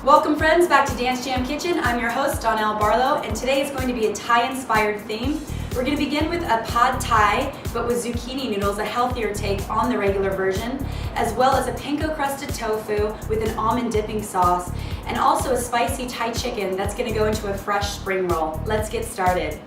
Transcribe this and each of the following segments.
Welcome friends back to Dance Jam Kitchen. I'm your host Donnell Barlow, and today is going to be a Thai inspired theme. We're going to begin with a pad Thai, but with zucchini noodles, a healthier take on the regular version, as well as a panko crusted tofu with an almond dipping sauce, and also a spicy Thai chicken that's going to go into a fresh spring roll. Let's get started.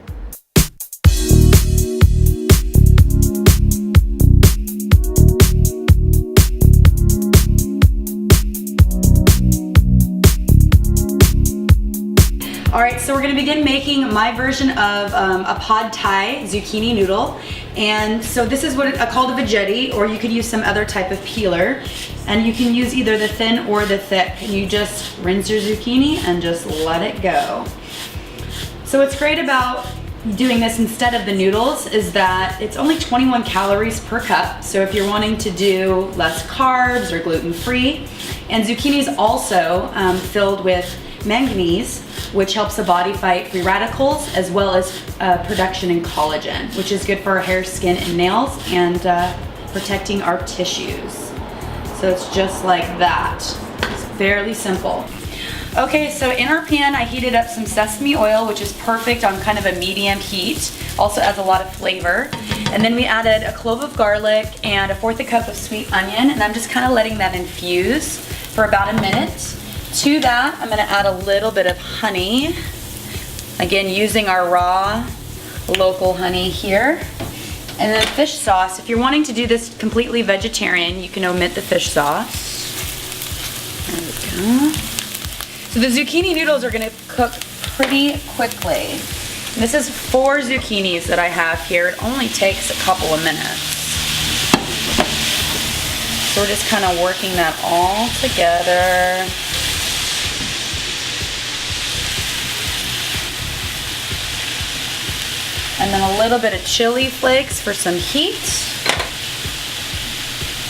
Alright, so we're going to begin making my version of a pad Thai zucchini noodle. And so this is what called a veggetti, or you could use some other type of peeler. And you can use either the thin or the thick. And you just rinse your zucchini and just let it go. So what's great about doing this instead of the noodles is that it's only 21 calories per cup. So if you're wanting to do less carbs or gluten-free. And zucchini is also filled with manganese, which helps the body fight free radicals, as well as production in collagen, which is good for our hair, skin, and nails, and protecting our tissues. So it's just like that. It's fairly simple. Okay, so in our pan, I heated up some sesame oil, which is perfect on kind of a medium heat. Also adds a lot of flavor. And then we added a clove of garlic and 1/4 cup of sweet onion, and I'm just kind of letting that infuse for about a minute. To that, I'm going to add a little bit of honey. Again, using our raw local honey here. And then fish sauce. If you're wanting to do this completely vegetarian, you can omit the fish sauce. There we go. So the zucchini noodles are going to cook pretty quickly. This is 4 zucchinis that I have here. It only takes a couple of minutes. So we're just kind of working that all together. And then a little bit of chili flakes for some heat.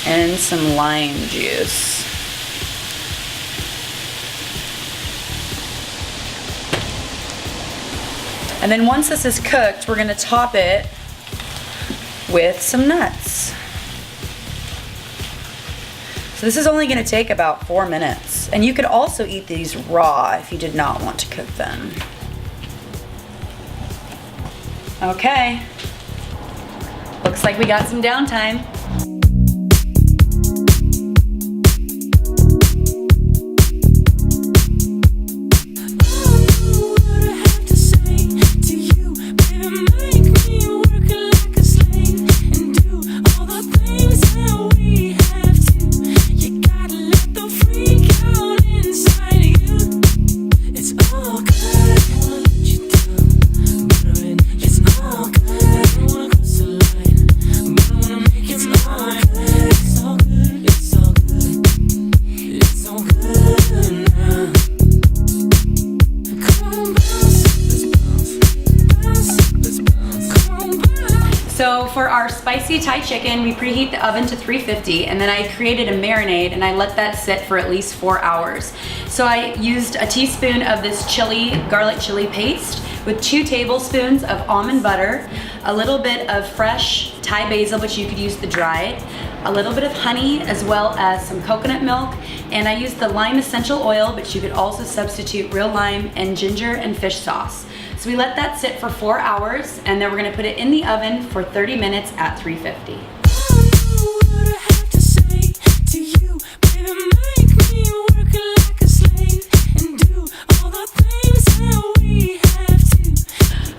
And some lime juice. And then once this is cooked, we're going to top it with some nuts. So this is only going to take about 4 minutes. And you could also eat these raw if you did not want to cook them. Okay, looks like we got some downtime. So for our spicy Thai chicken, we preheat the oven to 350, and then I created a marinade and I let that sit for at least 4 hours. So I used a teaspoon of this garlic chili paste with 2 tablespoons of almond butter, a little bit of fresh Thai basil, but you could use the dried, a little bit of honey, as well as some coconut milk, and I used the lime essential oil, but you could also substitute real lime and ginger and fish sauce. So we let that sit for 4 hours, and then we're going to put it in the oven for 30 minutes at 350.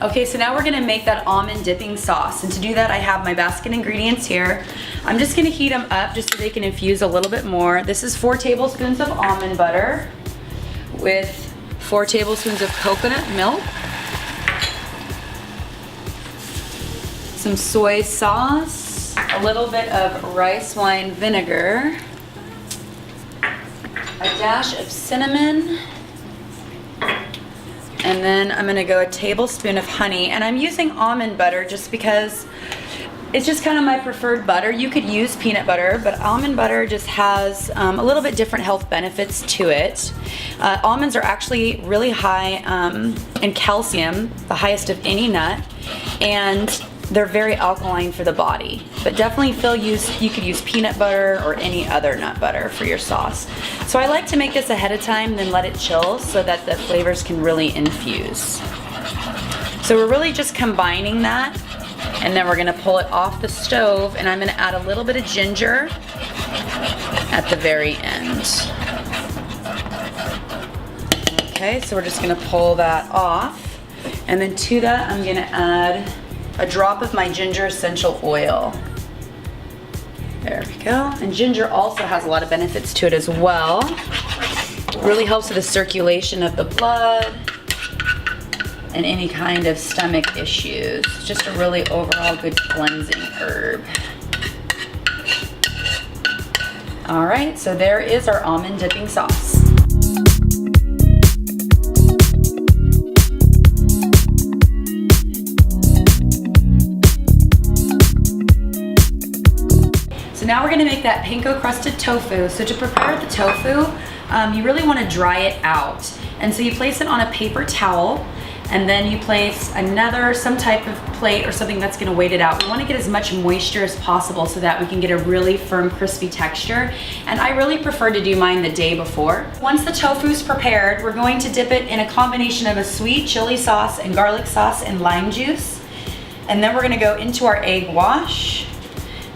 Okay, so now we're going to make that almond dipping sauce, and to do that I have my basket ingredients here. I'm just going to heat them up just so they can infuse a little bit more. This is 4 tablespoons of almond butter with 4 tablespoons of coconut milk, some soy sauce, a little bit of rice wine vinegar, a dash of cinnamon, and then I'm gonna go a tablespoon of honey. And I'm using almond butter just because it's just kind of my preferred butter. You could use peanut butter, but almond butter just has a little bit different health benefits to it. Almonds are actually really high in calcium, the highest of any nut, and they're very alkaline for the body. But definitely you could use peanut butter or any other nut butter for your sauce. So I like to make this ahead of time, then let it chill so that the flavors can really infuse. So we're really just combining that, and then we're gonna pull it off the stove, and I'm gonna add a little bit of ginger at the very end. Okay, so we're just gonna pull that off, and then to that I'm gonna add a drop of my ginger essential oil. There we go. And ginger also has a lot of benefits to it as well. It really helps with the circulation of the blood and any kind of stomach issues. It's just a really overall good cleansing herb. All right, so there is our almond dipping sauce. So now we're gonna make that panko crusted tofu. So to prepare the tofu, you really wanna dry it out. And so you place it on a paper towel, and then you place some type of plate or something that's gonna weight it out. We wanna get as much moisture as possible so that we can get a really firm, crispy texture. And I really prefer to do mine the day before. Once the tofu's prepared, we're going to dip it in a combination of a sweet chili sauce and garlic sauce and lime juice. And then we're gonna go into our egg wash,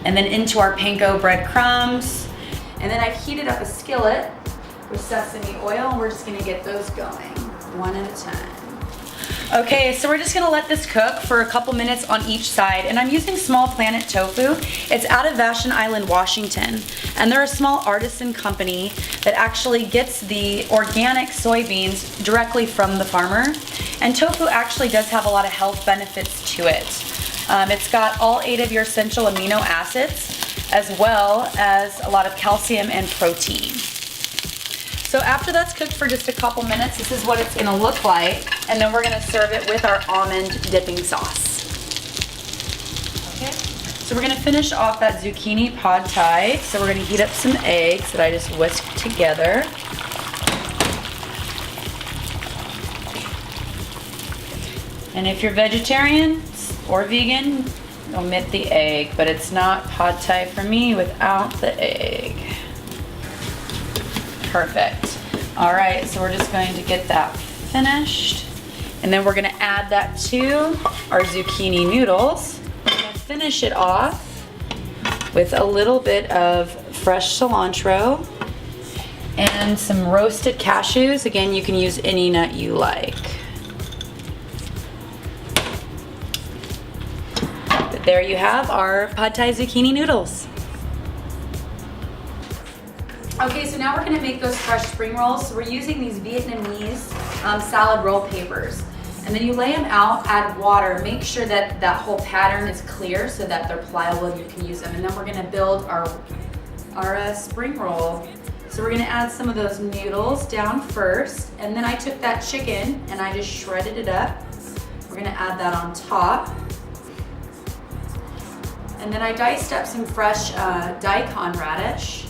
and then into our panko breadcrumbs. And then I've heated up a skillet with sesame oil, and we're just gonna get those going, one at a time. Okay, so we're just gonna let this cook for a couple minutes on each side, and I'm using Small Planet Tofu. It's out of Vashon Island, Washington, and they're a small artisan company that actually gets the organic soybeans directly from the farmer. And tofu actually does have a lot of health benefits to it. It's got all 8 of your essential amino acids, as well as a lot of calcium and protein. So after that's cooked for just a couple minutes, this is what it's gonna look like, and then we're gonna serve it with our almond dipping sauce. Okay, so we're gonna finish off that zucchini pad thai. So we're gonna heat up some eggs that I just whisked together. And if you're vegetarian or vegan, omit the egg, but it's not pad thai for me without the egg. Perfect. All right, so we're just going to get that finished, and then we're gonna add that to our zucchini noodles. We're gonna finish it off with a little bit of fresh cilantro and some roasted cashews. Again, you can use any nut you like. But there you have our pad thai zucchini noodles. Okay, so now we're gonna make those fresh spring rolls. So we're using these Vietnamese salad roll papers. And then you lay them out, add water, make sure that that whole pattern is clear so that they're pliable and you can use them. And then we're gonna build our spring roll. So we're gonna add some of those noodles down first. And then I took that chicken and I just shredded it up. We're gonna add that on top. And then I diced up some fresh daikon radish.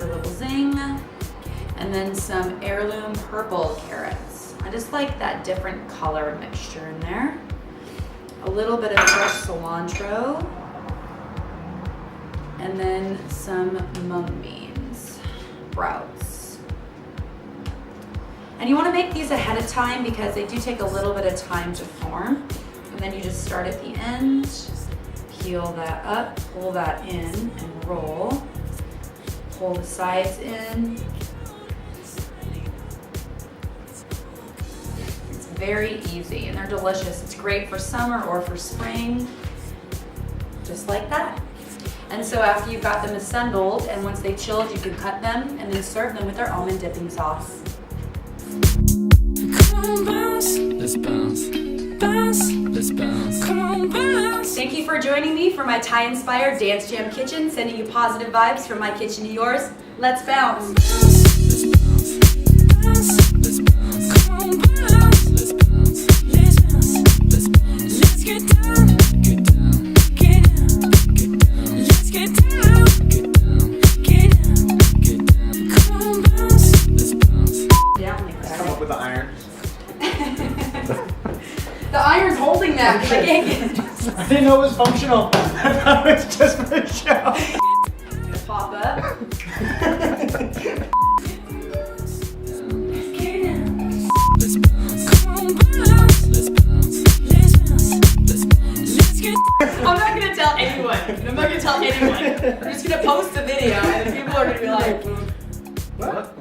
A little zing, and then some heirloom purple carrots. I just like that different color mixture in there. A little bit of fresh cilantro, and then some mung beans, sprouts. And you want to make these ahead of time because they do take a little bit of time to form. And then you just start at the end, peel that up, pull that in, and roll. Pull the sides in. It's very easy and they're delicious. It's great for summer or for spring, just like that. And so after you've got them assembled and once they chilled, you can cut them and then serve them with our almond dipping sauce. Come on, bounce. Let's bounce. Bounce. Let's bounce. Come on, bounce. Thank you for joining me for my Thai-inspired Dance Jam Kitchen, sending you positive vibes from my kitchen to yours. Let's bounce. Let's bounce. Bounce. Let's bounce. Come on, bounce. Let's bounce. Let's bounce. Let's bounce. Let's get down. Get down. Get down. Get down. Let's get down. Get down. Get down. Get down. Come on, bounce. Let's bounce. Down like that. Come up with the iron. The iron's holding that. now because I can't get it. I didn't know it was functional. I thought it was just for show. Pop up. I'm not gonna tell anyone. I'm not gonna tell anyone. I'm just gonna post the video and then people are gonna be like, What?